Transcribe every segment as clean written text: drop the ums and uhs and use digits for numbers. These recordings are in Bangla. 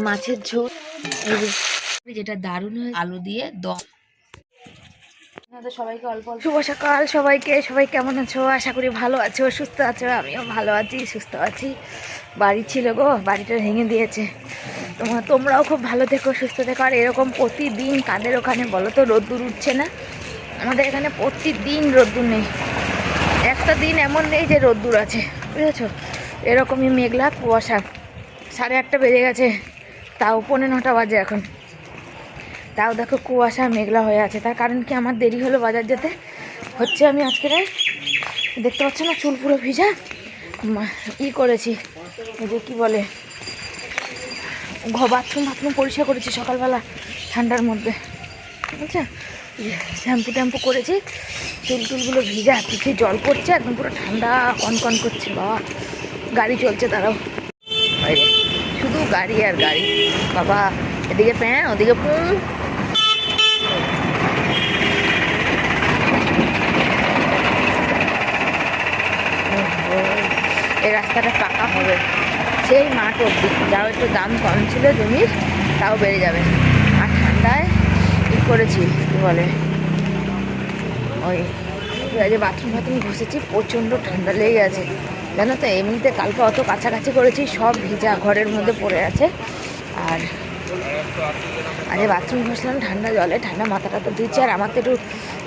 মাছের ঝোল, এই যে যেটা দারুণ হয় আলু দিয়ে দম। সবাইকে অল্প অল্প শুভ সকাল সবাইকে। সবাই কেমন আছো? আশা করি ভালো আছো, সুস্থ আছো। আমিও ভালো আছি, সুস্থ আছি। বাড়ি ছিল গো, বাড়িটা ভেঙে দিয়েছে। তোমরাও খুব ভালো থেকো, সুস্থ থেকো। আর এরকম প্রতিদিন কাদের ওখানে বলো তো রোদ্দুর উঠছে না? আমাদের এখানে প্রতিদিন রোদ্দুর নেই, একটা দিন এমন নেই যে রোদ্দুর আছে, বুঝেছো? এরকমই মেঘলা কুয়াশা। 8:30 বেজে গেছে, তাও 9:45 বাজে এখন, তাও দেখো কুয়াশা মেঘলা হয়ে আছে। তার কারণ কি, আমার দেরি হলো বাজার যেতে। হচ্ছে আমি আজকে দেখতে পাচ্ছ না, চুল পুরো ভিজা করেছি, এই যে কী বলে, বাথরুম পরিষ্কার করেছি সকালবেলা ঠান্ডার মধ্যে, ঠিক আছে? শ্যাম্পু ট্যাম্পু করেছি, চুলগুলো ভিজা, পিঠে জল পড়ছে, একদম পুরো ঠান্ডা কনকন করছে। বাবা গাড়ি চলছে, তারাও শুধু গাড়ি আর গাড়ি। বাবা এদিকে প্যাঁ, ওদিকে পুঁ। এই রাস্তাটা পাকা হবে সেই মাঠ অব্দি, যাও একটু দাম কম ছিল জমির, তাও বেড়ে যাবে। আর ঠান্ডায় কী করেছি, কী বলে, ওই যে বাথরুম ঘুষেছি, প্রচণ্ড ঠান্ডা লেগে গেছে, জানো তো? এমনিতে কালকে অত কাছাকাছি করেছি, সব ভিজা ঘরের মধ্যে পড়ে আছে। আর আরে বাথরুম ঘষলাম ঠান্ডা জলে, ঠান্ডা মাথাটা তো ধুচ্ছে। আর আমার তো একটু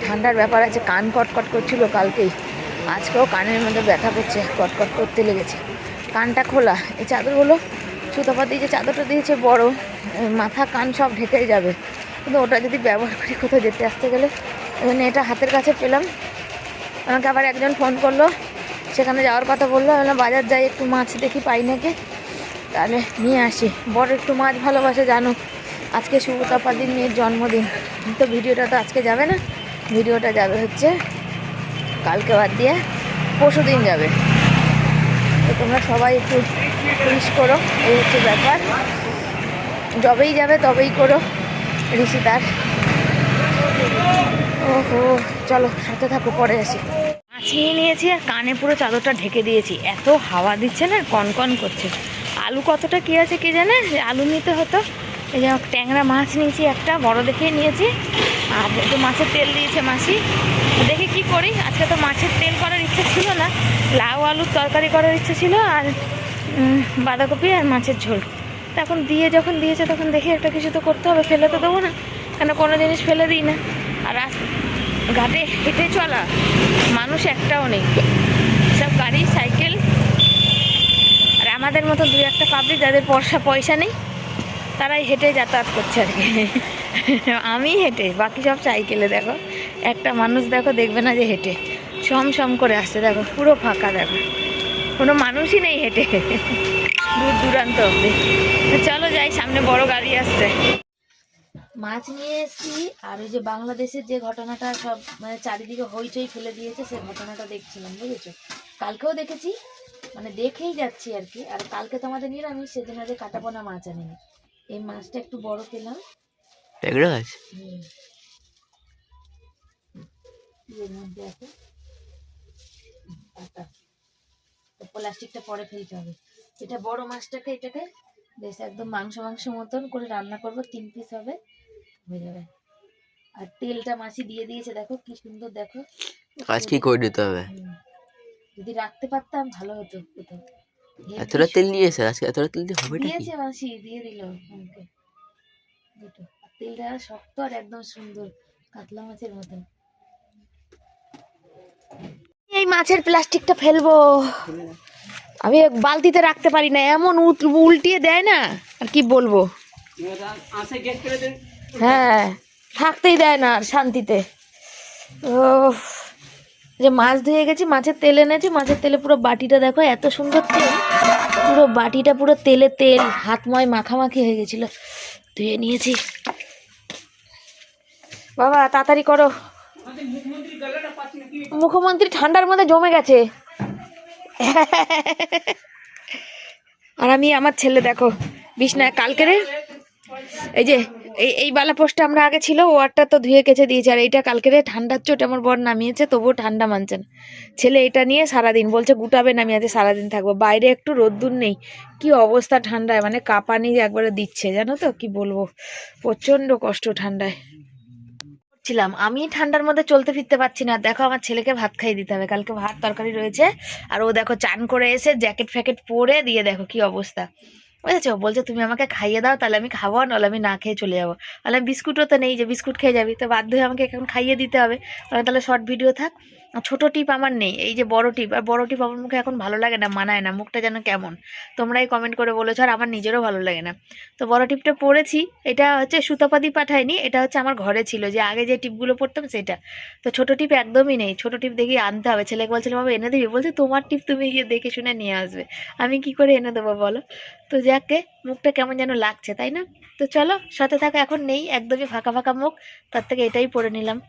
ঠান্ডার ব্যাপার আছে, কান কটকট করছিল কালকেই, আজকেও কানের মধ্যে ব্যথা করছে, কটকট করতে লেগেছে। কানটা খোলা, এই চাদরগুলো সুতোপা দিয়ে যে চাদরটা দিয়েছে বড়, মাথা কান সব ঢেকে যাবে, কিন্তু ওটা যদি ব্যবহার করি কোথাও যেতে আসতে গেলে, এখানে এটা হাতের কাছে পেলাম। আমাকে আবার একজন ফোন করলো, সেখানে যাওয়ার কথা বললো। আমি বাজার যাই, একটু মাছ দেখি পাই নাকি, তাহলে নিয়ে আসি। বড় একটু মাছ ভালোবাসে, জানো। আজকে সুতপাদির মেয়ের জন্মদিন, তো ভিডিওটা তো আজকে যাবে না, ভিডিওটা যাবে হচ্ছে কালকে বাদ দিয়ে পরশু দিন যাবে। তো তোমরা সবাই একটু উইশ করো, এই হচ্ছে ব্যাপার। যবেই যাবে তবেই করো ঋষিদার। ওহো, চলো সাথে থাকো, পরে আসি। মাছ নিয়ে নিয়েছি আর কানে পুরো চাদরটা ঢেকে দিয়েছি, এত হাওয়া দিচ্ছে না, কনকন করছে। আলু কতটা কী আছে কে জানে, আলু নিতে হতো। এই যে ট্যাংরা মাছ নিয়েছি, একটা বড় দেখে নিয়েছি। আর একটু মাছের তেল দিয়েছে মাসি, দেখি কি করি। আজকে তো মাছের তেল করার ইচ্ছে ছিল না, লাউ আলুর তরকারি করার ইচ্ছে ছিল, আর বাঁধাকপি আর মাছের ঝোল। তা এখন যখন দিয়েছে তখন দেখি একটা কিছু তো করতে হবে, ফেলে তো দেবো না, কেন কোনো জিনিস ফেলে দিই না। আর ঘাটে হেঁটে চলা মানুষ একটাও নেই, সব গাড়ি সাইকেল। আর আমাদের মতো 2-1 পাবলিক যাদের পয়সা নেই, তারাই হেঁটে যাতায়াত করছে আর কি। আমি হেঁটে, বাকি সব সাইকেলে। দেখো একটা মানুষ দেখো, দেখবে না যে হেঁটে সম করে আসছে, দেখো পুরো ফাঁকা, দেখো কোনো মানুষই নেই হেঁটে দূর দূরান্ত অব্দি। চলো যাই, সামনে বড় গাড়ি আসছে। মাছ নিয়ে এসছি, আর ওই যে বাংলাদেশের যে ঘটনাটা সব মানে চারিদিকে হইচই ফেলে দিয়েছে, সে ঘটনাটা দেখছিলাম, বুঝেছো? কালকেও দেখেছি, মানে দেখেই যাচ্ছি আর কি। আর কালকে তোমাদের নিরামিষ, সেদিন আজ কাটাপোনা মাছ আনিনি, এই মাছটা একটু বড় পেলাম। প্লাস্টিকটা পরে ফেলতে হবে। এটা বড় মাছটাকে, এটাকে বেশ একদম মাংস মতন করে রান্না করবো, 3 পিস হবে, হয়ে যাবে। আর তেলটা মাছি দিয়ে দিয়েছে, দেখো কি সুন্দর, দেখো আজ কি করে দিতে হবে। যদি রাখতে পারতাম ভালো হতো। এতটা তেল নিয়েছে আজকে, এতটা তেল দিয়ে হবে দিয়েছে মাসি, দিয়ে দিল আমাকে দুটো। তেলটা শক্ত আর একদম সুন্দর, কাতলা মাছের মতন। এই মাছের প্লাস্টিকটা ফেলবো, আমি বালতিতে রাখতে পারি না, এমন উল্টিয়ে দেয় না, আর কি বলবো। হ্যাঁ, থাকতেই দেয় না আর শান্তিতে। ও, যে মাছ ধুয়ে গেছি, মাছের তেল এনেছি, মাছের তেলে পুরো বাটিটা দেখো, এত সুন্দর তেল, পুরো বাটিটা পুরো তেল, হাতময় মাখামাখি হয়ে গেছিল, ধুয়ে নিয়েছি। বাবা তাড়াতাড়ি করো, মুখ্যমন্ত্রী ঠান্ডার মধ্যে জমে গেছে। আর আমি, আমার ছেলে দেখো বিছনায়, কালকে রে এই যে এই বালা পোস্টটা আমরা আগে ছিল, ওয়ারটা তো ধুয়ে কেচে দিয়েছে, আর এইটা কালকে ঠান্ডার চোট আমার বর নামিয়েছে, তবুও ঠান্ডা মানছে না। ছেলে এটা নিয়ে সারাদিন বলছে গুটাবে না, আমি আজ সারাদিন থাকবো। বাইরে একটু রোদ্দুর নেই, কি অবস্থা ঠান্ডায়, মানে কাঁপানি একবারে দিচ্ছে, জানো তো কি বলবো, প্রচন্ড কষ্ট ঠান্ডায় ছিলাম। আমি ঠান্ডার মধ্যে চলতে ফিরতে পারছি না। দেখো আমার ছেলেকে ভাত খাইয়ে দিতে হবে, কালকে ভাত তরকারি রয়েছে। আর ও দেখো চান করে এসে জ্যাকেট ফ্যাকেট পরে দিয়ে দেখো কি অবস্থা, বুঝেছো? বলছে তুমি আমাকে খাইয়ে দাও, তাহলে আমি খাবো, নাহলে আমি না খেয়ে চলে যাবো। তাহলে বিস্কুটও তো নেই যে বিস্কুট খেয়ে যাবি, তো বাধ্য হয়ে আমাকে এখন খাইয়ে দিতে হবে। তাহলে শর্ট ভিডিও থাক। আর ছোট টিপ আমার নেই, এই যে বড় টিপ, আর বড় টিপ আমার মুখে এখন ভালো লাগে না, মানায় না, মুখটা যেন কেমন। তোমরাই কমেন্ট করে বলেছো, আর আমার নিজেরও ভালো লাগে না। তো বড় টিপটা পরেছি, এটা হচ্ছে সুতাপাদি পাঠায়নি, এটা হচ্ছে আমার ঘরে ছিল, যে আগে যে টিপগুলো পরতাম সেটা। তো ছোট টিপ একদমই নেই, ছোট টিপ দেখি আনতে হবে। ছেলেকে বলছিলাম বাবা এনে দিবি, বলছে তোমার টিপ তুমি গিয়ে দেখে শুনে নিয়ে আসবে, আমি কি করে এনে দেবো বলো? তো যাকে মুখটা কেমন যেন লাগছে, তাই না? তো চলো সাথে থাকা, এখন নেই, একদমই ফাঁকা ফাঁকা মুখ, তার থেকে এটাই পরে নিলাম।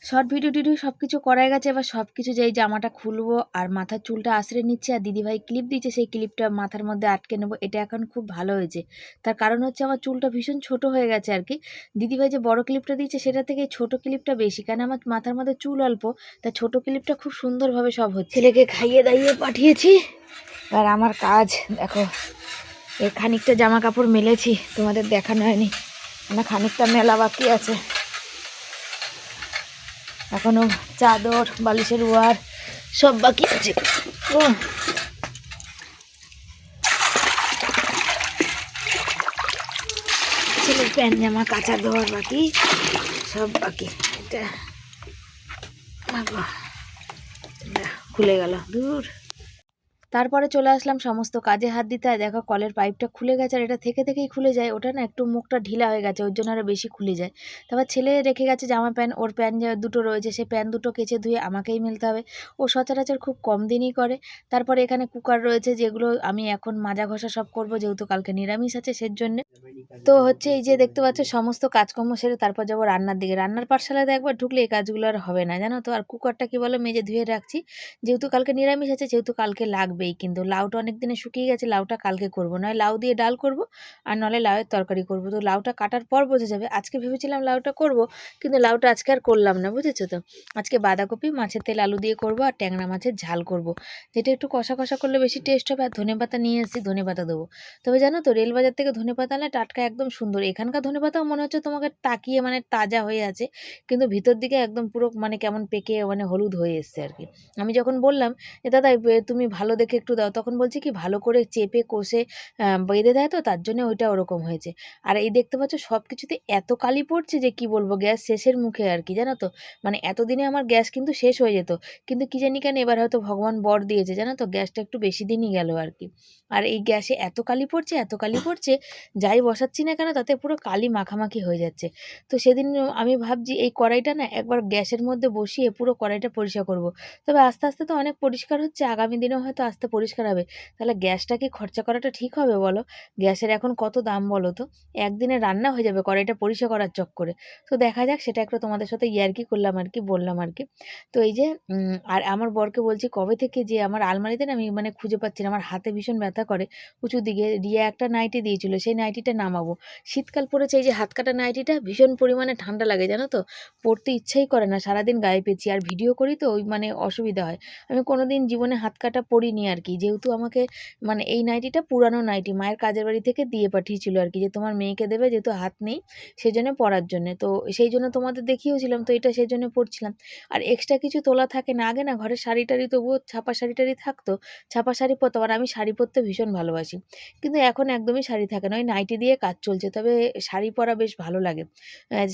শর্ট ভিডিও টিডিও সব কিছু করাই গেছে, এবার সব কিছু যেই জামাটা খুলবো আর মাথার চুলটা আঁচড়ে নিচ্ছে, আর দিদিভাই ক্লিপ দিচ্ছে, সেই ক্লিপটা মাথার মধ্যে আটকে নেবো। এটা এখন খুব ভালো হয়েছে, তার কারণ হচ্ছে আমার চুলটা ভীষণ ছোট হয়ে গেছে আর কি। দিদিভাই যে বড় ক্লিপটা দিচ্ছে সেটা থেকে এই ছোট ক্লিপটা বেশি, কারণ আমার মাথার মধ্যে চুল অল্প, তাই ছোট ক্লিপটা খুব সুন্দরভাবে সব হচ্ছে। ছেলেকে খাইয়ে দাইয়ে পাঠিয়েছি, আর আমার কাজ দেখো, এই খানিকটা জামা কাপড় মেলেছি, তোমাদের দেখানো হয়নি, আমার খানিকটা মেলা বাকি আছে এখনো, চাদর বালিশের ওয়ার সব বাকি আছে। ও ছেলের প্যান্ট জামা কাঁচা দেওয়ার বাকি, সব বাকি। এটা বাবা, খুলে গেল দূর। তারপরে চলে আসলাম সমস্ত কাজে হাত দিতে, আর দেখো কলের পাইপটা খুলে গেছে, আর এটা থেকে থেকেই খুলে যায়, ওটা না একটু মুখটা ঢিলা হয়ে গেছে, ওর জন্য আরও বেশি খুলে যায়। তারপর ছেলে রেখে গেছে জামা প্যান্ট, ওর প্যান্ট দুটো রয়েছে, সেই প্যান্ট দুটো কেচে ধুয়ে আমাকেই মেলতে হবে, ও সচরাচর খুব কম দিনই করে। তারপরে এখানে কুকার রয়েছে, যেগুলো আমি এখন মাজা ঘষা সব করব, যেহেতু কালকে নিরামিষ আছে সের জন্য। তো হচ্ছে এই যে দেখতে পাচ্ছ সমস্ত কাজকর্ম সেরে তারপর যাবো রান্নার দিকে। রান্নার পাঠশালাতে একবার ঢুকলে এই কাজগুলো আর হবে না, জানো তো। আর কুকারটা কি বলো, মেজে ধুয়ে রাখছি, যেহেতু কালকে নিরামিষ আছে, যেহেতু কালকে লাগবেই। কিন্তু লাউটা অনেক দিনে শুকিয়ে গেছে, লাউটা কালকে করব, নয় লাউ দিয়ে ডাল করব, আর নলে লাউয়ের তরকারি করব। তো লাউটা কাটার পর বোঝা যাবে। আজকে ভেবেছিলাম লাউটা করব, কিন্তু লাউটা আজকে আর করলাম না, বুঝেছো তো। আজকে বাঁধাকপি মাছের তেল আলু দিয়ে করব, আর ট্যাংরা মাছের ঝাল করব, যেটা একটু কষা কষা করলে বেশি টেস্ট হবে। আর ধনেপাতা নিয়ে এসেছি, ধনেপাতা দেবো। তবে জানো তো, রেলবাজার থেকে ধনেপাতা আনলে টাটকা একদম সুন্দর। এখানকার ধনেপাতাও মনে হচ্ছে তোমাকে তাকিয়ে মানে তাজা হয়ে আছে, কিন্তু ভিতর দিকে একদম পুরো মানে কেমন পেকে মানে হলুদ হয়ে এসছে আর কি। আমি যখন বললাম যে দাদা তুমি ভালো দেখে একটু দাও, তখন বলছে কি ভালো করে চেপে কষে বেঁধে দেয়, তো তার জন্য ওইটা ওরকম হয়েছে। আর এই দেখতে পাচ্ছ সব কিছুতে এত কালি পড়ছে যে কি বলবো, গ্যাস শেষের মুখে আর কি, জানো তো। মানে এতদিনে আমার গ্যাস কিন্তু শেষ হয়ে যেত, কিন্তু কি জানি কেন এবার হয়তো ভগবান বর দিয়েছে, জানো তো, গ্যাসটা একটু বেশি দিনই গেল আর কি। আর এই গ্যাসে এত কালি পড়ছে, এত কালি পড়ছে, যাই বসাচ্ছি না কেন তাতে পুরো কালি মাখামাখি হয়ে যাচ্ছে। তো সেদিন আমি ভাবছি এই কড়াইটা না একবার গ্যাসের মধ্যে বসিয়ে পুরো কড়াইটা পরিষ্কার করব। তবে আস্তে আস্তে তো অনেক পরিষ্কার হচ্ছে, আগামী দিনেও হয়তো আস্তে পরিষ্কার হবে। তাহলে গ্যাসটা কি খরচা করাটা ঠিক হবে বলো? গ্যাসের এখন কত দাম বলো তো, একদিনে রান্না হয়ে যাবে কড়াইটা পরিষ্কার করার চক্করে। তো দেখা যাক, সেটা একটা তোমাদের সাথে ইয়ার্কি করলাম আর কি, বললাম আর কি। তো এই যে আর আমার বরকে বলছি কবে থেকে যে আমার আলমারিতে না আমি মানে খুঁজে পাচ্ছি না, আমার হাতে ভীষণ ব্যথা করে উঁচু দিকে। রিয়া একটা নাইটি দিয়েছিল, সেই নাইটিটা নামাবো। শীতকাল পড়েছে, এই যে হাত কাটা নাইটিটা ভীষণ পরিমাণে ঠান্ডা লাগে, জানো তো, পরতে ইচ্ছাই করে না, সারাদিন গায়ে পেঁচি। আর ভিডিও করি তো ওই মানে অসুবিধা হয়। আমি কোনোদিন জীবনে হাত কাটা পরিনি আর কি, যেহেতু আমাকে মানে এই নাইটিটা পুরানো নাইটি মায়ের কাজের বাড়ি থেকে দিয়ে পাঠিয়েছিল আর কি, যে তোমার মেয়েকে দেবে, যেহেতু হাত নেই সেই জন্য পরার জন্য। তো সেই জন্য তোমাদের দেখিয়েছিলাম, তো এটা সেই জন্য পরছিলাম। আর এক্সট্রা কিছু তোলা থাকে না, আগে না ঘরে শাড়ি টাড়ি তবুও ছাপা শাড়ি টাড়ি থাকতো, ছাপা শাড়ি পরতাম, আর আমি শাড়ি পরতে ভীষণ ভালোবাসি। কিন্তু এখন একদমই শাড়ি থাকে না, ওই নাইটি দিয়ে কাজ চলছে। তবে শাড়ি পরা বেশ ভালো লাগে,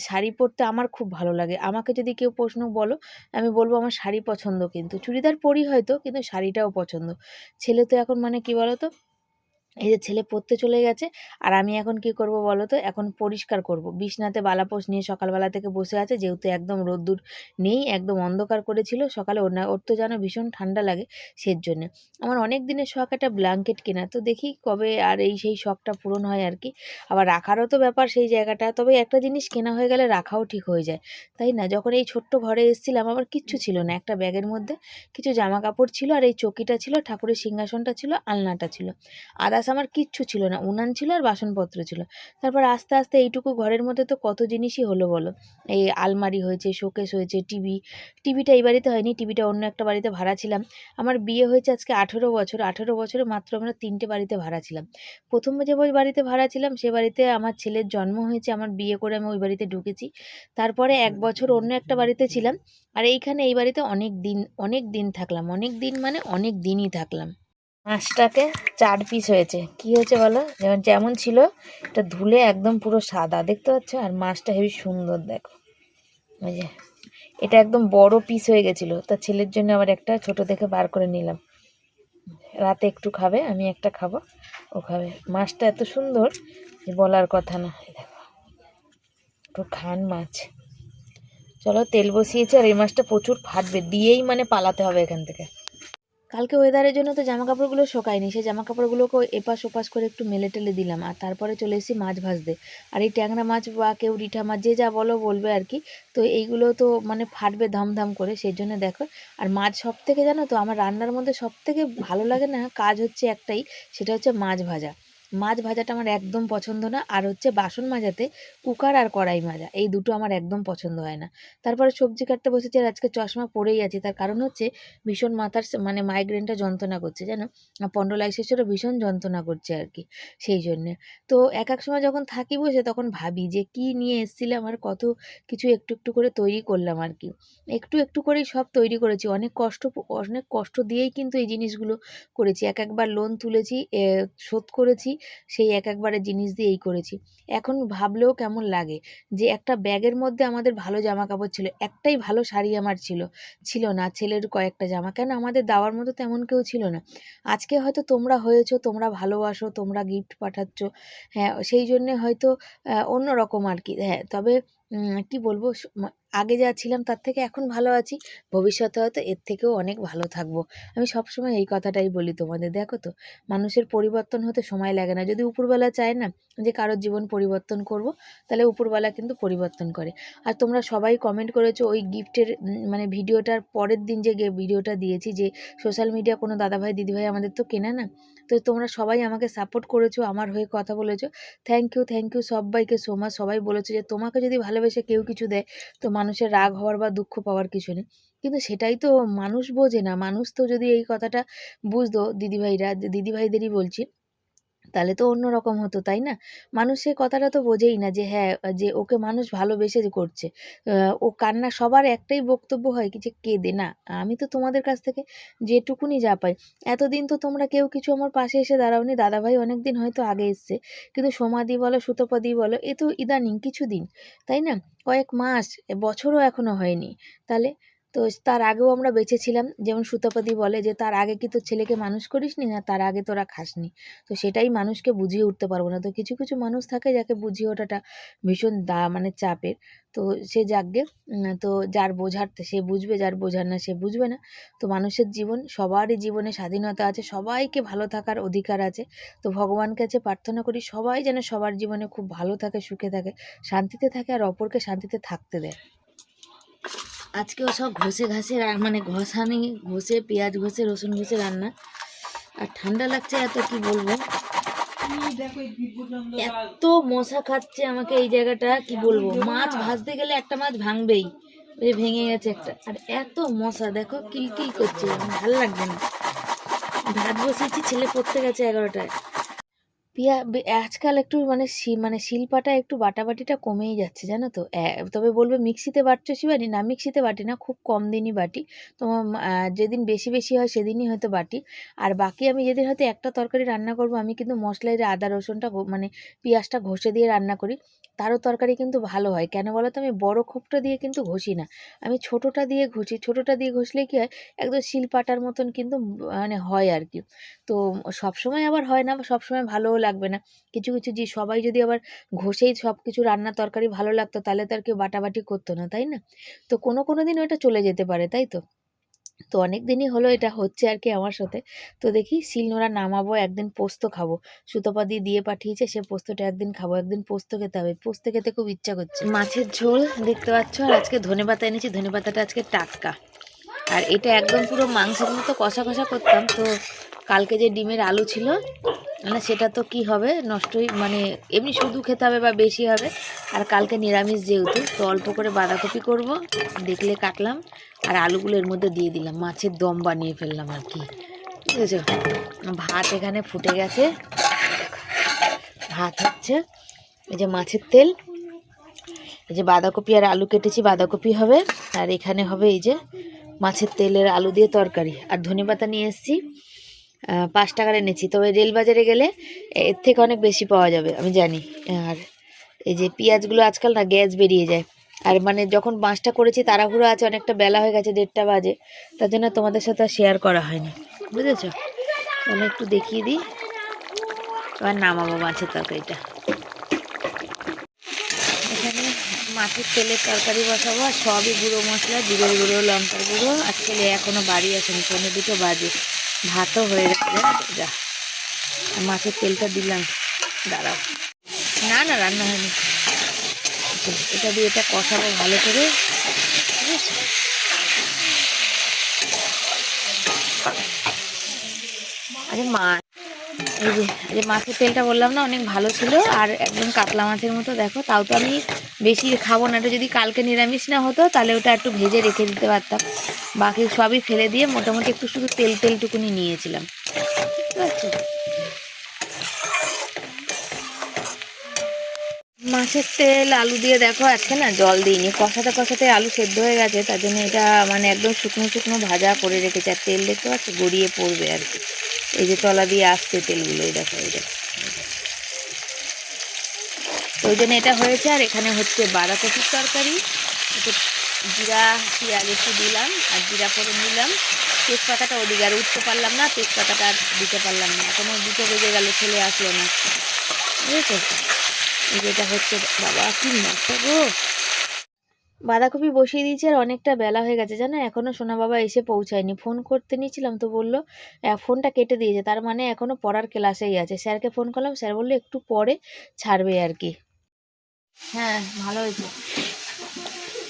শাড়ি পরতে আমার খুব ভালো লাগে। আমাকে যদি কেউ প্রশ্ন বলো, আমি বলবো আমার শাড়ি পছন্দ, কিন্তু চুড়িদার পরি হয়তো, কিন্তু শাড়িটাও পছন্দ। ছেলে তো এখন মানে কি বলো তো, এই যে ছেলে পড়তে চলে গেছে, আর আমি এখন কি করব বলো তো, এখন পরিষ্কার করব। বিছনাতে বালাপোষ নিয়ে সকালবেলা থেকে বসে আছে, যেহেতু একদম রোদ্দুর নেই, একদম অন্ধকার করেছিল সকালে। ওর তো যেন ভীষণ ঠান্ডা লাগে, সের জন্যে। আমার অনেক দিনের শখ একটা ব্ল্যাঙ্কেট কেনা, তো দেখি কবে আর সেই শখটা পূরণ হয় আর কি। আবার রাখারও তো ব্যাপার সেই জায়গাটা, তবে একটা জিনিস কেনা হয়ে গেলে রাখাও ঠিক হয়ে যায়, তাই না? যখন এই ছোট্ট ঘরে এসেছিলাম আমার কিচ্ছু ছিল না, একটা ব্যাগের মধ্যে কিছু জামা কাপড় ছিল, আর এই চকিটা ছিল, ঠাকুরের সিংহাসনটা ছিল, আলনাটা ছিল, আদার্স ব্যাস আমার কিচ্ছু ছিল না, উনান ছিল আর বাসনপত্র ছিল। তারপর আস্তে আস্তে এইটুকু ঘরের মধ্যে তো কত জিনিসই হলো বলো। এই আলমারি হয়েছে, শোকেস হয়েছে, টিভিটা এই বাড়িতে হয়নি, টিভিটা অন্য একটা বাড়িতে ভাড়া ছিলাম। আমার বিয়ে হয়েছে আজকে 18 বছর, 18 বছরে মাত্র আমরা 3টে বাড়িতে ভাড়া ছিলাম। প্রথম যে ওই বাড়িতে ভাড়া ছিলাম সে বাড়িতে আমার ছেলের জন্ম হয়েছে, আমার বিয়ে করে আমি ওই বাড়িতে ঢুকেছি। তারপরে 1 বছর অন্য একটা বাড়িতে ছিলাম। আর এইখানে এই বাড়িতে অনেক দিন থাকলাম, অনেক দিন মানে অনেক দিনই থাকলাম। মাছটাকে 4 পিস হয়েছে, কি হয়েছে বলো, যেমন ছিল এটা ধুলে একদম পুরো সাদা দেখতে পাচ্ছ, আর মাছটা হেবি সুন্দর দেখো। ওই যে এটা একদম বড় পিস হয়ে গেছিলো, তার ছেলের জন্য আবার একটা ছোট দেখে বার করে নিলাম। রাতে একটু খাবে, আমি একটা খাবো, ও খাবে। মাছটা এত সুন্দর যে বলার কথা না। দেখো একটু খান মাছ। চলো তেল বসিয়েছে, আর এই মাছটা প্রচুর ফাটবে, দিয়েই মানে পালাতে হবে এখান থেকে। কালকে ওয়েদারের জন্য তো জামা কাপড়গুলো শোকায়নি, সেই জামা কাপড়গুলোকে এপাশ ওপাশ করে একটু মেলে টেলে দিলাম, আর তারপরে চলে এসেছি মাছ ভাজতে। আর এই ট্যাংরা মাছ বা কেউ রিঠা মাছ যে যা বলবে আর কি, তো এইগুলো তো মানে ফাটবে ধাম করে, সেই জন্য দেখো। আর মাছ সব থেকে জানো তো, আমার রান্নার মধ্যে সব থেকে ভালো লাগে না কাজ হচ্ছে একটাই, সেটা হচ্ছে মাছ ভাজা। মাছ ভাজাটা আমার একদম পছন্দ না, আর হচ্ছে বাসন মাজাতে কুকার আর কড়াই মাজা, এই দুটো আমার একদম পছন্দ হয় না। তারপরে সবজি কাটতে বসেছি, আর আজকে চশমা পরেই আছি, তার কারণ হচ্ছে ভীষণ মাথার মানে মাইগ্রেনটা যন্ত্রণা করছে জানো, স্পন্ডোলাইসিসেরও ভীষণ যন্ত্রণা করছে আর কি, সেই জন্যে। তো এক সময় যখন থাকি বসে তখন ভাবি যে কি নিয়ে এসেছিলাম, আর কত কিছু একটু একটু করে তৈরি করলাম আর কি, একটু একটু করেই সব তৈরি করেছি, অনেক কষ্ট দিয়েই কিন্তু এই জিনিসগুলো করেছি। একবার লোন তুলেছি, শোধ করেছি, সেই একবারের জিনিস দিয়েই করেছি। এখন ভাবলেও কেমন লাগে যে একটা ব্যাগের মধ্যে আমাদের ভালো জামা কাপড় ছিল, একটাই ভালো শাড়ি আমার ছিল না, ছেলের কয়েকটা জামা, কেন আমাদের দেওয়ার মতো তেমন কেউ ছিল না। আজকে হয়তো তোমরা হয়েছো, তোমরা ভালোবাসো, তোমরা গিফট পাঠাচ্ছ, হ্যাঁ সেই জন্যে হয়তো অন্যরকম আর কি। হ্যাঁ তবে কি বলবো, আগে যা ছিলাম তার থেকে এখন ভালো আছি, ভবিষ্যতে হয়তো এর থেকেও অনেক ভালো থাকবো। আমি সবসময় এই কথাটাই বলি তোমাদের। দেখো তো, মানুষের পরিবর্তন হতে সময় লাগে না, যদি উপরবেলা চায় না যে কারোর জীবন পরিবর্তন করব, তাহলে উপরবেলা কিন্তু পরিবর্তন করে। আর তোমরা সবাই কমেন্ট করেছো ওই গিফটের মানে ভিডিওটার পরের দিন যে ভিডিওটা দিয়েছি, যে সোশ্যাল মিডিয়া কোনো দাদাভাই দিদিভাই আমাদের তো কেনে না, তো তোমরা সবাই আমাকে সাপোর্ট করেছো, আমার হয়ে কথা বলেছো, থ্যাংক ইউ সবাইকে সো মাচ। সবাই বলেছো যে তোমাকে যদি ভালোবেসে কেউ কিছু দেয় তো মানুষের রাগ হওয়ার বা দুঃখ পাওয়ার কিছু নেই, কিন্তু সেটাই তো মানুষ বোঝে না। মানুষ তো যদি এই কথাটা বুঝতো, দিদিভাইদেরই বলছি, তাহলে তো অন্যরকম হতো, তাই না? মানুষ সেই কথাটা তো বোঝেই না যে হ্যাঁ, যে ওকে মানুষ ভালোবেসে যে করছে। ও কান্না, সবার একটাই বক্তব্য হয় কি যে কেঁদে না। আমি তো তোমাদের কাছ থেকে যেটুকুনি যা পাই, এতদিন তো তোমরা কেউ কিছু আমার পাশে এসে দাঁড়াওনি। দাদাভাই অনেক দিন হয়তো আগে এসছে, কিন্তু সোমাদি বলো, সুতপাদি বলো, এ তো ইদানিং কিছুদিন, তাই না? কয়েক মাস, বছরও এখনো হয়নি। তাহলে তো তার আগেও আমরা বেঁচে ছিলাম, যেমন সুতপাদি বলে যে তার আগে কি তোর ছেলেকে মানুষ করিসনি, না তার আগে তোরা খাসনি। তো সেটাই মানুষকে বুঝিয়ে উঠতে পারবো না। তো কিছু কিছু মানুষ থাকে যাকে বুঝিয়ে ওঠাটা ভীষণ মানে চাপের। তো সে যাকগে, তো যার বোঝার সে বুঝবে, যার বোঝার না সে বুঝবে না। তো মানুষের জীবন, সবারই জীবনে স্বাধীনতা আছে, সবাইকে ভালো থাকার অধিকার আছে। তো ভগবানকে কাছে প্রার্থনা করি সবাই যেন সবার জীবনে খুব ভালো থাকে, সুখে থাকে, শান্তিতে থাকে, আর অপরকে শান্তিতে থাকতে দেয়। আজকেও সব ঘষে মানে ঘষে পেঁয়াজ ঘষে রসুন ঘষে রান্না, আর ঠান্ডা লাগছে এত, কি বলবো, এত মশা খাচ্ছে আমাকে এই জায়গাটা, কি বলবো। মাছ ভাজতে গেলে একটা মাছ ভাঙবেই, ওই যে ভেঙে গেছে একটা, আর এত মশা দেখো কিলকিল করছে, ভালো লাগবে না। ভাত বসিয়েছি, ছেলে পড়তে গেছে 11টায়। আজকাল একটু মানে শিলপাটা একটু বাটাবাটিটা কমেই যাচ্ছে জানো তো। তবে বলবে মিক্সিতে বাটছো শিবানী, না মিক্সিতে বাটি না, খুব কম দিনই বাটি। তোমার যেদিন বেশি হয় সেদিনই হয়তো বাটি। আর বাকি আমি যেদিন হয়তো একটা তরকারি রান্না করব, আমি কিন্তু মশলায় আদা রসুনটা মানে পেঁয়াজটা ঘষে দিয়ে রান্না করি, তারও তরকারি কিন্তু ভালো হয়। কেন বলো তো, আমি বড় খোপটা দিয়ে কিন্তু ঘষি না, আমি ছোটোটা দিয়ে ঘষি। ছোটোটা দিয়ে ঘষলে কি হয়, একদম শিলপাটার মতন কিন্তু মানে হয় আর কি। তো সবসময় আবার হয় না, সবসময় ভালোও লাগবে না। কিছু কিছু যে সবাই যদি আবার ঘষেই সব কিছু রান্না তরকারি ভালো লাগতো, তাহলে তো আর কেউ বাটাবাটি করতো না, তাই না? তো কোনো দিন ওটা চলে যেতে পারে, তাই তো। তো অনেক দিনই হলো এটা হচ্ছে আর কি আমার সাথে। তো দেখি শিলনোড়া নামাবো, একদিন পোস্ত খাবো। সুতপা দিয়ে পাঠিয়েছে, সে পোস্তটা একদিন খাবো, একদিন পোস্ত খেতে হবে, পোস্ত খেতে খুব ইচ্ছা করছে। মাছের ঝোল দেখতে পাচ্ছ, আর আজকে ধনেপাতা এনেছি, ধনেপাতাটা আজকে টাটকা। আর এটা একদম পুরো মাংসের মতো কষা করতাম। তো কালকে যে ডিমের আলু ছিল না সেটা তো কি হবে, নষ্টই, মানে এমনি শুধু খেতে হবে বা বেশি হবে। আর কালকে নিরামিষ যেহেতু, তো অল্প করে বাঁধাকপি করব, দেখলে কাটলাম, আর আলুগুলো এর মধ্যে দিয়ে দিলাম, মাছের দম বানিয়ে ফেললাম আর কি, বুঝেছো। ভাত এখানে ফুটে গেছে, ভাত হচ্ছে, এই যে মাছের তেল, এই যে বাঁধাকপি আর আলু কেটেছি, বাঁধাকপি হবে, আর এখানে হবে এই যে মাছের তেলের আলু দিয়ে তরকারি। আর ধনেপাতা নিয়ে এসেছি, 5 টাকার এনেছি, তবে রেলবাজারে গেলে এর থেকে অনেক বেশি পাওয়া যাবে আমি জানি। আর এই যে পেঁয়াজগুলো আজকাল না গ্যাস বেরিয়ে যায়, আর মানে যখন মাছটা করেছি তাড়াহুড়ো আছে, অনেকটা বেলা হয়ে গেছে, 1:30 বাজে, তার জন্য তোমাদের সাথে শেয়ার করা হয়নি, বুঝেছো। তাহলে একটু দেখিয়ে দিই, এবার নামাবো মাছের তরকারিটা। এখানে মাছের তেলের তরকারি বসাবো, আর সবই গুঁড়ো মশলা, জিরের গুঁড়ো, লঙ্কার গুঁড়ো। আর ছেলে এখনও বাড়ি আসেনি, 1:45 বাজে, ভাতও হয়ে গেছে যা। আর মাছের তেলটা দিলাম, দাঁড়াও, না না রান্না হয়নি, এটা দিয়ে এটা কষাবো ভালো করে, ঠিক আছে। আরে মা, এই যে মাছের তেলটা বললাম না অনেক ভালো ছিল, আর একদম কাতলা মাছের মতো দেখো, তাও তো আমি বেশি খাবো না, এটা যদি কালকে নিরামিষ না হতো তাহলে ওটা একটু ভেজে রেখে দিতে পারতাম, বাকি সবই ফেলে দিয়ে মোটামুটি একটু শুধু তেলটুকুনি নিয়েছিলাম, ঠিক আছে। মাছের তেল আলু দিয়ে দেখো, আজকে না জল দিইনি, কষাতে কষাতে আলু সেদ্ধ হয়ে গেছে, তার জন্য এটা মানে একদম শুকনো শুকনো ভাজা করে রেখেছি। আর তেল দেখতে পাচ্ছি গড়িয়ে পড়বে আর কি, এই যে তলা দিয়ে আসছে তেলগুলো, এই দেখো, এই দেখো, ওই জন্য এটা হয়েছে। আর এখানে হচ্ছে বাঁধাকপির তরকারি, একটু জিরা পেঁয়াজ একটু দিলাম, আর জিরা করে নিলাম, তেজপাতাটা ওদিকে আর উঠতে পারলাম না, তেজপাতাটা আর দিতে পারলাম না, এখনও 2টো বেজে গেল, ছেলে আসলো না, বুঝেছো। এই যেটা হচ্ছে, বাবা কি মশা গো। বাঁধাকপি বসিয়ে দিয়েছি, আর অনেকটা বেলা হয়ে গেছে জানো, এখনও সোনা বাবা এসে পৌঁছায়নি। ফোন করতে নিয়েছিলাম তো বললো ফোনটা কেটে দিয়েছে, তার মানে এখনও পড়ার ক্লাসেই আছে। স্যারকে ফোন করলাম, স্যার বললো একটু পরে ছাড়বে আর কি। হ্যাঁ ভালো হয়েছে।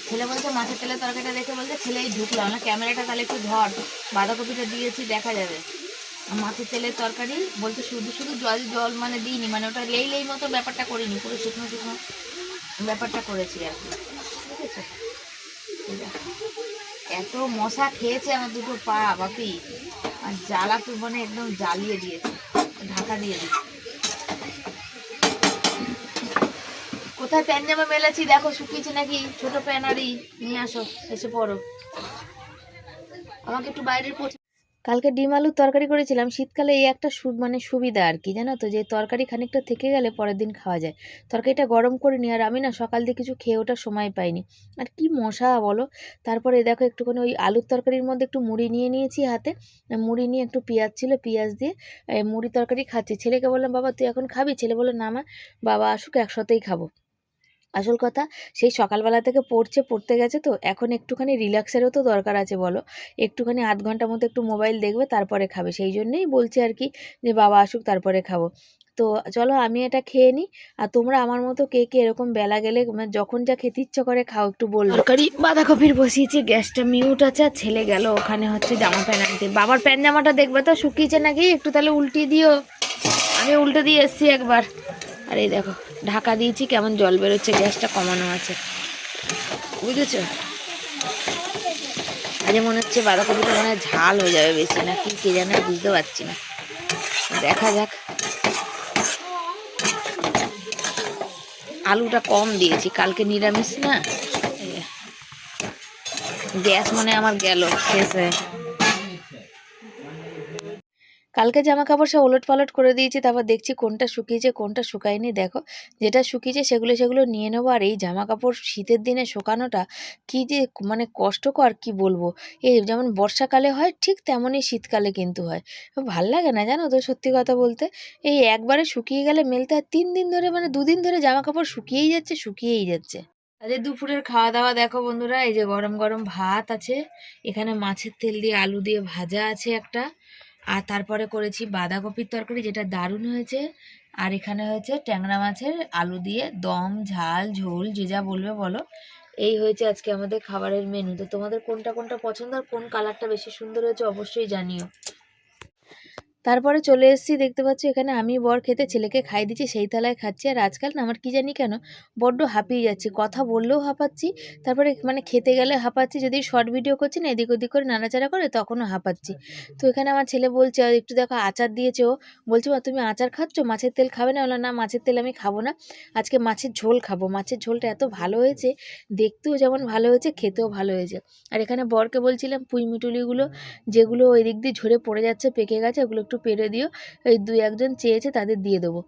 ছেলে বলছে মাছের তেলের তরকারিটা দেখে বলছে, ছেলেই ঢুকলাম না, ক্যামেরাটা তাহলে একটু ধর, বাঁধাকপিটা দিয়েছি দেখা যাবে। মাছের তেলের তরকারি বলতে শুধু শুধু জল জল মানে দিইনি, মানে ওটা লেই মতো ব্যাপারটা করিনি, পুরো শুকনো শুকনো ব্যাপারটা করেছি আর কি, ঠিক আছে। এত মশা খেয়েছে আমার 2টো পা বাপি, আর জ্বালা তো মানে একদম জ্বালিয়ে দিয়েছে, ঢাকা দিয়ে দিয়েছে। কোথায় প্যান জামা মেলেছি দেখো, শুকিয়েছে নাকি, ছোট প্যান আরই নিয়ে আসো, এসে পড়ো, আমাকে একটু বাইরের কালকে ডিম আলুর তরকারি করেছিলাম, শীতকালে এই একটা মানে সুবিধা আর কি, জানো তো, যে তরকারি খানিকটা থেকে গেলে পরের দিন খাওয়া যায়। তরকারিটা গরম করে নি, আর আমি না সকাল দিয়ে কিছু খেয়ে ওঠার সময় পাইনি, আর কি মশা বলো। তারপরে দেখো একটুখানি ওই আলুর তরকারির মধ্যে একটু মুড়ি নিয়ে নিয়েছি হাতে, মুড়ি নিয়ে একটু পেঁয়াজ ছিল, পেঁয়াজ দিয়ে মুড়ি তরকারি খাচ্ছি। ছেলেকে বললাম, বাবা তুই এখন খাবি? ছেলে বললো না মা, বাবা আসুক একসাথেই খাবো। আসল কথা, সেই সকালবেলা থেকে পড়তে গেছে, তো এখন একটুখানি রিল্যাক্সেরও তো দরকার আছে বলো, একটুখানি আধ ঘন্টার মতো একটু মোবাইল দেখবে, তারপরে খাবে, সেই জন্যেই বলছি আর কি, যে বাবা আসুক তারপরে খাবো। তো চলো আমি এটা খেয়ে নিই, আর তোমরা আমার মতো কে কে এরকম বেলা গেলে মানে যখন যা খেতে ইচ্ছা করে খাও একটু বলবো। তরকারি বাঁধাকপির বসিয়েছি, গ্যাসটা মিউট আছে, আর ছেলে গেল ওখানে হচ্ছে জামা প্যান্ট আনতে, বাবার প্যান্ট জামাটা দেখবে তো শুকিয়েছে নাকি, একটু তাহলে উল্টিয়ে দিও, আমি উল্টে দিয়ে এসছি একবার। আর এই দেখো ঢাকা দিয়েছি, কেমন জল বেরোচ্ছে, গ্যাসটা কমানো আছে, বুঝেছো। আজ মনে হচ্ছে বাঁধাকপিটা মনে হয় ঝাল হয়ে যাবে বেশি, না কি কে জানে, বুঝতে পারছি না, দেখা যাক। আলুটা কম দিয়েছি, কালকে নিরামিষ না, গ্যাস মনে আমার গেল শেষ হয়ে। কালকে জামা কাপড় সব ওলট পালট করে দিয়েছি, তারপর দেখছি কোনটা শুকিয়েছে কোনটা শুকায়নি, দেখো যেটা শুকিয়েছে সেগুলো নিয়ে নেবো। আর এই জামা কাপড় শীতের দিনে শুকানোটা কি যে মানে কষ্টকর কি বলবো, এই যেমন বর্ষাকালে হয় ঠিক তেমনই শীতকালে কিন্তু হয়, ভাল লাগে না জানো তো সত্যি কথা বলতে। এই একবারে শুকিয়ে গেলে মেলতে হয় 3 দিন ধরে, মানে 2 দিন ধরে জামা কাপড় শুকিয়েই যাচ্ছে। আরে দুপুরের খাওয়া দাওয়া দেখো বন্ধুরা, এই যে গরম গরম ভাত আছে, এখানে মাছের তেল দিয়ে আলু দিয়ে ভাজা আছে একটা, আর তারপরে করেছি বাঁধাকপির তরকারি যেটা দারুণ হয়েছে, আর এখানে হয়েছে ট্যাংরা মাছের আলু দিয়ে দম, ঝাল, ঝোল, যে যা বলবে বলো। এই হয়েছে আজকে আমাদের খাবারের মেনু। তো তোমাদের কোনটা কোনটা পছন্দ, আর কোন কালারটা বেশি সুন্দর হয়েছে অবশ্যই জানিও। তারপরে চলে এসেছি, দেখতে পাচ্ছি এখানে আমি বর খেতে, ছেলেকে খাই দিচ্ছি, সেই থালায় খাচ্ছি। আর আজকাল না আমার কি জানি কেন বড্ড হাঁপিয়ে যাচ্ছি, কথা বললেও হাঁপাচ্ছি, তারপরে মানে খেতে গেলে হাঁপাচ্ছি, যদি শর্ট ভিডিও করছি না এদিক ওদিক করে নাড়াচাড়া করে তখনও হাঁপাচ্ছি। তো এখানে আমার ছেলে বলছে একটু দেখো আচার দিয়েছে, ও বলছে মা তুমি আচার খাচ্ছ, মাছের তেল খাবে না? বললাম না মাছের তেল আমি খাবো না, আজকে মাছের ঝোল খাবো। মাছের ঝোলটা এত ভালো হয়েছে, দেখতেও যেমন ভালো হয়েছে, খেতেও ভালো হয়েছে। আর এখানে বরকে বলছিলাম পুঁই মিটুলিগুলো যেগুলো ওই দিক দিয়ে ঝরে পড়ে যাচ্ছে, পেকে গেছে, ওগুলো একটু পেরে দিও, ওই 2-1 জন চেয়েছে তাদের দিয়ে দেবো।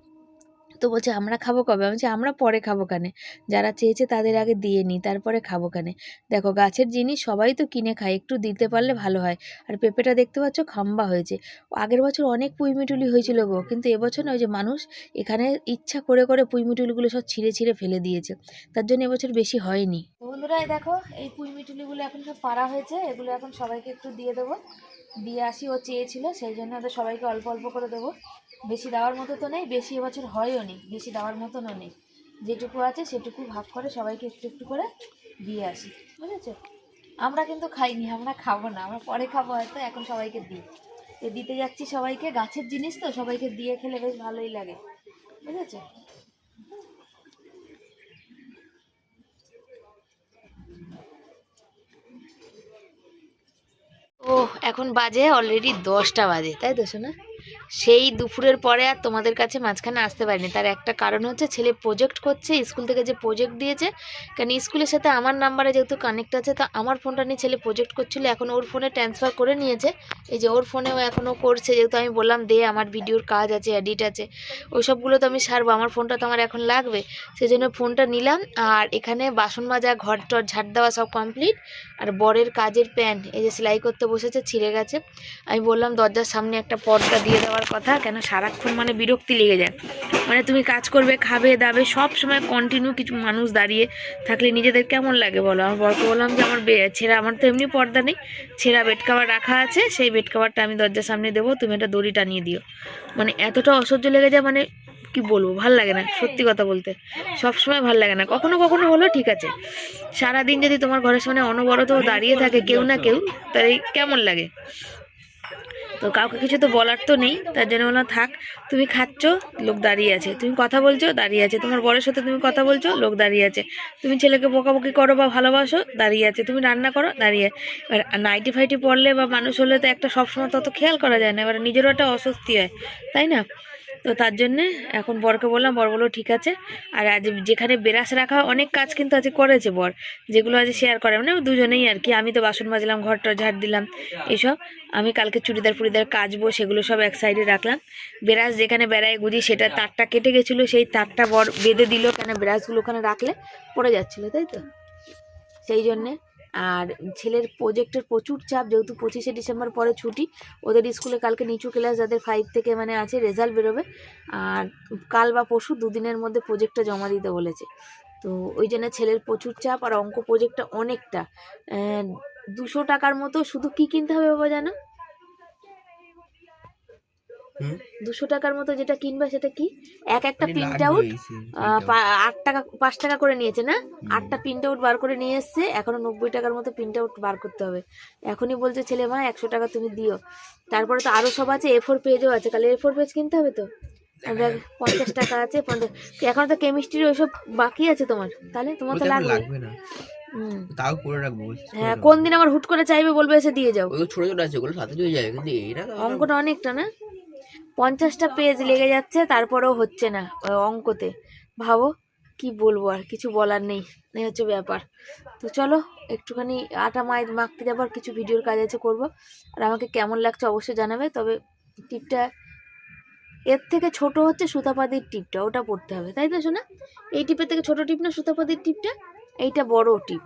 তো বলছে আমরা খাবো কবে? আমি বলছি আমরা পরে খাবো কানে, যারা চেয়েছে তাদের আগে দিয়ে নিই, তারপরে খাবো কানে। দেখো গাছের জিনিস সবাই তো কিনে খায়, একটু দিতে পারলে ভালো হয়। আর পেঁপেটা দেখতে পাচ্ছ খাম্বা হয়েছে। আগের বছর অনেক পুঁইমিটুলি হয়েছিল গো, কিন্তু এবছর না ওই যে মানুষ এখানে ইচ্ছা করে করে পুঁইমিটুলিগুলো সব ছিঁড়ে ছিঁড়ে ফেলে দিয়েছে, তার জন্য এবছর বেশি হয়নি। বন্ধুরা দেখো এই পুঁইমিটুলিগুলো এখন সব পাড়া হয়েছে, এগুলো এখন সবাইকে একটু দিয়ে দেবো, দিয়ে আসি, ও চেয়েছিল সেই জন্য ওদের সবাইকে অল্প অল্প করে দেবো। বেশি দেওয়ার মতো তো নেই, বেশি এবছর হয়ও নি, বেশি দেওয়ার মতনও নেই, যেটুকু আছে সেটুকু ভাগ করে সবাইকে একটু একটু করে দিয়ে আসি, বুঝেছো? আমরা কিন্তু খাইনি, আমরা খাবো না, আমরা পরে খাবো হয়তো, এখন সবাইকে দিই। তো দিতে যাচ্ছি সবাইকে, গাছের জিনিস তো সবাইকে দিয়ে খেলে বেশ ভালোই লাগে, বুঝেছো? ও এখন বাজে অলরেডি 10টা বাজে, তাই তো শোনা? সেই দুপুরের পরে আর তোমাদের কাছে মাঝখানে আসতে পারিনি, তার একটা কারণ হচ্ছে ছেলে প্রজেক্ট করছে, স্কুল থেকে যে প্রজেক্ট দিয়েছে, কারণ স্কুলের সাথে আমার নাম্বারে যেহেতু কানেক্ট আছে, তো আমার ফোনটা নিয়ে ছেলে প্রজেক্ট করছিল, এখন ওর ফোনে ট্রান্সফার করে নিয়েছে, এই যে ওর ফোনেও এখনও করছে, যেহেতু আমি বললাম দে আমার ভিডিওর কাজ আছে, এডিট আছে, ওই সবগুলো তো আমি সারবো, আমার ফোনটা তো আমার এখন লাগবে, সেই জন্য ফোনটা নিলাম। আর এখানে বাসন মাজা, ঘর টর ঝাড় দেওয়া সব কমপ্লিট। আর বরের কাজের প্যান্ট এই যে সেলাই করতে বসেছে, ছিঁড়ে গেছে, আমি বললাম দরজার সামনে একটা পর্দা দিয়ে দেওয়ার কথা, কেন সারাক্ষণ মানে বিরক্তি লেগে যায়, মানে তুমি কাজ করবে, খাবে দাবে, সব সময় কন্টিনিউ কিছু মানুষ দাঁড়িয়ে থাকলে নিজেদের কেমন লাগে বলো? আমার বরকে বললাম যে আমার ছেঁড়া, আমার তো এমনি পর্দা নেই, ছেঁড়া বেড কভার রাখা আছে, সেই বেড কভারটা আমি দরজার সামনে দেবো, তুমি একটা দড়ি টানিয়ে দিও। মানে এতটা অসহ্য লেগে যায়, মানে কি বলবো, ভাল লাগে না, সত্যি কথা বলতে সব সময় ভাল লাগে না, কখনো কখনো হলো ঠিক আছে, সারাদিন যদি তোমার ঘরের সামনে অনবরত দাঁড়িয়ে থাকে কেউ না কেউ, তাই কেমন লাগে? তো কাউকে কিছু তো বলার তো নেই, তার জন্য বললাম থাক, তুমি খাচ্ছ লোক দাঁড়িয়ে আছে, তুমি কথা বলছো দাঁড়িয়ে আছে, তোমার বরের সাথে তুমি কথা বলছো লোক দাঁড়িয়ে আছে, তুমি ছেলেকে বকাবকি করো বা ভালোবাসো দাঁড়িয়ে আছে, তুমি রান্না করো দাঁড়িয়ে। এবার নাইটি ফাইটি পরলে বা মানুষ হলে তো একটা সবসময় তত খেয়াল করা যায় না, এবার নিজেরও একটা অস্বস্তি হয়, তাই না? তো তার জন্যে এখন বরকে বললাম, বর বললো ঠিক আছে। আর আজ যেখানে বেরাস রাখা অনেক কাজ কিন্তু আজ করেছে বর, যেগুলো আজ শেয়ার করে, মানে দুজনেই আর কি, আমি তো বাসন মাজলাম, ঘরটা ঝাড় দিলাম, এইসব আমি কালকে চুড়িদার ফুড়িদার কাচবো, সেগুলো সব এক সাইডে রাখলাম। বেরাস যেখানে বেড়ায় গুজি সেটা তারটা কেটে গেছিলো, সেই তারটা বর বেঁধে দিল, কেন বেরাসগুলো ওখানে রাখলে পড়ে যাচ্ছিলো, তাই তো সেই জন্যে। আর ছেলের প্রজেক্টের প্রচুর চাপ, যেহেতু 25শে ডিসেম্বর পরে ছুটি, ওদের স্কুলে কালকে নিচু ক্লাস যাদের 5 থেকে মানে আছে রেজাল্ট বেরোবে, আর কাল বা পরশু দুদিনের মধ্যে প্রজেক্টটা জমা দিতে বলেছে, তো ওই জন্য ছেলের প্রচুর চাপ। আর অঙ্ক প্রজেক্টটা অনেকটা, 200 টাকার মতো, শুধু কি কিনতে হবে বাবা জানো? 200 টাকার মতো যেটা কিনবে সেটা কি, একটা প্রিন্ট আউট 8 টাকা 5 টাকা করে নিয়েছে না, 8টা প্রিন্ট আউট বার করে নিয়ে এসছে, এখনো 90 টাকার মতো প্রিন্ট আউট বার করতে হবে। এখনই বলছে ছেলে মা 100 টাকা তুমি দিও। তারপরে তো আরো সব আছে, A4 পেজও আছে, কালে A4 পেজ কিনতে হবে তো, 50 টাকা আছে, 50। এখন তো কেমিস্ট্রির ওইসব বাকি আছে তোমার, তাহলে তোমার তো লাগবে না। তাও করে রাখবো। হ্যাঁ, কোন দিন আবার হুট করে চাইবে, বলবে এসে দিয়ে যাও, ওই ছোট ছোট আছে, ওগুলো সাথে দিয়ে যাবে, কিন্তু এরা অঙ্কটা অনেকটা না, 50টা পেজ লেগে যাচ্ছে, তারপরেও হচ্ছে না ওই অঙ্কতে, ভাবো কি বলবো, আর কিছু বলার নেই, এই হচ্ছে ব্যাপার। তো চলো একটুখানি আটা মাখতে যাবো, আর কিছু ভিডিওর কাজ আছে করবো, আর আমাকে কেমন লাগছে অবশ্যই জানাবে। তবে টিপটা এর থেকে ছোট হচ্ছে সুতাপাতির টিপটা, ওটা পড়তে হবে, তাই তো শোনা? এই টিপের থেকে ছোট টিপ না সুতাপাতির টিপটা, এইটা বড় টিপ।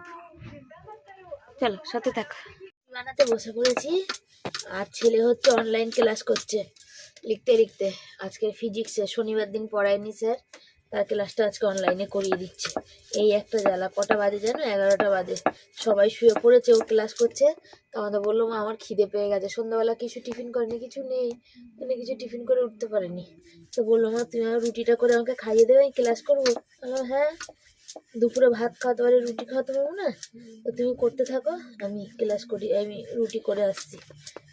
চলো সাথে থাক। বানাতে বসে পড়েছি, আর ছেলে হচ্ছে অনলাইন ক্লাস করছে, লিখতে লিখতে। আজকে ফিজিক্সে শনিবার দিন পড়ায়নি স্যার, তার ক্লাসটা আজকে অনলাইনে করিয়ে দিচ্ছে। এই একটা জ্বালা। কটা বাজে জানো? 11টা বাজে। সবাই শুয়ে পড়েছে, ও ক্লাস করছে। তো আমাদের বললো মা আমার খিদে পেয়ে গেছে, সন্ধ্যাবেলা কিছু টিফিন করেনি, কিছু নেই, মানে কিছু টিফিন করে উঠতে পারেনি। তো বললো মা তুমি আমার রুটিটা করে আমাকে খাইয়ে দেবে, আমি ক্লাস করবো। বললাম হ্যাঁ, দুপুরে ভাত খাওয়াতে পারে, রুটি খাওয়াতে পারবো না, তো তুমি করতে থাকো, আমি ক্লাস করি, আমি রুটি করে আসছি।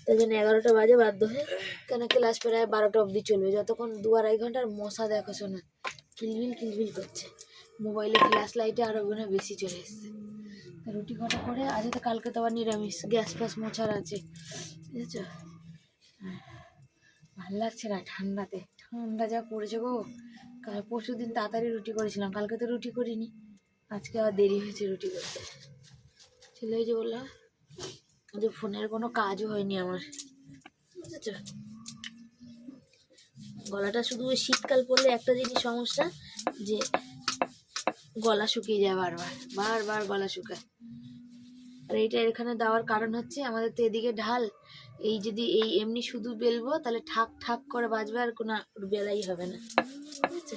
তাই জন্য 11টা বাজে বাধ্য হয়ে, কেন ক্লাস প্রায় 12টা অবধি চলবে, যতক্ষণ 2-2.5 ঘন্টার মশা দেখো শোনা কিলবিল কিলবিল করছে। মোবাইলে ফ্ল্যাশ লাইটে আরও মনে হয় বেশি চলে এসছে। রুটি কটা করে আজ তো, কালকে তো আবার নিরামিষ, গ্যাস ফ্যাস মোছার আছে, বুঝেছো। ভাল লাগছে না ঠান্ডাতে, ঠান্ডা যা পড়েছে গো। পরশু দিন তাড়াতাড়ি রুটি করেছিলাম, কালকে তো রুটি করিনি, আজকে আবার দেরি হয়েছে রুটি করতে। ছেলে ওই যে বললাম যে ফোনের কোনো কাজও হয়নি আমার, বুঝেছো। গলাটা শুধু ওই শীতকাল পড়লে একটা জিনিস সমস্যা, যে গলা শুকিয়ে যায় বারবার বারবার গলা শুকায়। আর এইটা এখানে দেওয়ার কারণ হচ্ছে আমাদের তো এদিকে ঢাল, এই যদি এই এমনি শুধু বেলবো তাহলে ঠাক ঠাক করে বাজবে, আর কোনো বেলাই হবে না, বুঝেছো।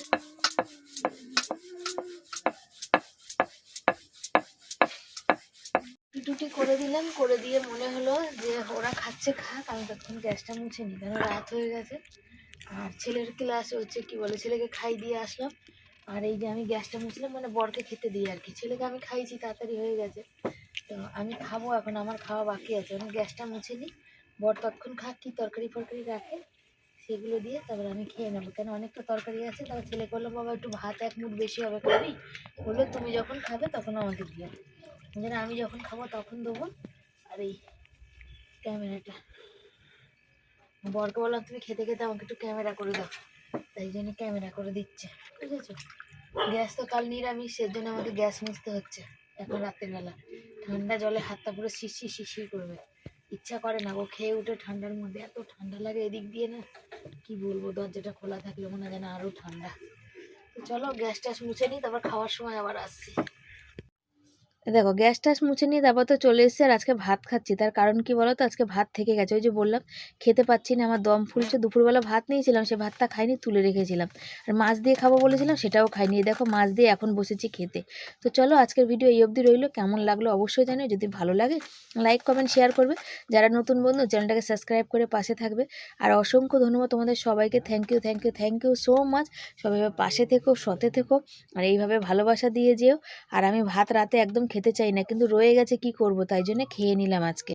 টুটি করে দিলাম, করে দিয়ে মনে হলো যে ওরা খাচ্ছে খাক, আমি তখন গ্যাসটা মুছে নিই, কেন রাত হয়ে গেছে। আর ছেলের ক্লাসে হচ্ছে কি বলে, ছেলেকে খাই দিয়ে আসলাম, আর এই যে আমি গ্যাসটা মুছলাম, মানে বরকে খেতে দিই আর কি। ছেলেকে আমি খাইছি, তাড়াতাড়ি হয়ে গেছে, তো আমি খাবো এখন, আমার খাওয়া বাকি আছে, আমি গ্যাসটা মুছে নিই। বর তৎক্ষণ খাক, কি তরকারি ফরকারি রাখে সেগুলো দিয়ে তারপরে আমি খেয়ে নেবো, কেন অনেকটা তরকারি আছে। তারপর ছেলে করলো বাবা একটু ভাত 1 মুঠ বেশি হবে, খাবি? বললো তুমি যখন খাবে তখন আমাকে দিও, যেন আমি যখন খাবো তখন দেবো। আর এই ক্যামেরাটা বরকে বললাম তুমি খেতে খেতে আমাকে একটু ক্যামেরা করে দাও, তাই জন্য ক্যামেরা করে দিচ্ছে, বুঝেছো। গ্যাস তো কাল নিরামিষ, এর জন্য আমাকে গ্যাস মুছতে হচ্ছে এখন রাতের বেলা। ঠান্ডা জলে হাতটা পুরো শিশির শিশির করবে, ইচ্ছা করে না ও খেয়ে উঠে ঠান্ডার মধ্যে, এত ঠান্ডা লাগে এদিক দিয়ে না, কি বলবো, দরজাটা খোলা থাকলে মনে হয় যেন আরো ঠান্ডা। তো চলো গ্যাস ট্যাস মুছে নিই, তারপর খাওয়ার সময় আবার আসছি। দেখো গ্যাস ট্যাস মুছে নিয়ে তারপর তো চলে এসেছে, আর আজকে ভাত খাচ্ছি। তার কারণ কি বলো তো, আজকে ভাত থেকে গেছে, ওই যে বললাম খেতে পাচ্ছি না, আমার দম ফুলছে। দুপুরবেলা ভাত নিয়েছিলাম, সে ভাতটা খাইনি, তুলে রেখেছিলাম। আর মাছ দিয়ে খাবো বলেছিলাম, সেটাও খাইনি। দেখো মাছ দিয়ে এখন বসেছি খেতে। তো চলো আজকের ভিডিও এই অবধি রইলো, কেমন লাগলো অবশ্যই জানিও, যদি ভালো লাগে লাইক কমেন্ট শেয়ার করবে, যারা নতুন বন্ধু চ্যানেলটাকে সাবস্ক্রাইব করে পাশে থাকবে। আর অসংখ্য ধন্যবাদ তোমাদের সবাইকে, thank you thank you thank you so much. সবাই পাশে থেকো, সতে থেকো, আর এইভাবে ভালোবাসা দিয়ে যেও। আর আমি ভাত রাতে একদম খেতে চাই না, কিন্তু রয়ে গেছে, কি করব, তাই জন্য খেয়ে নিলাম আজকে।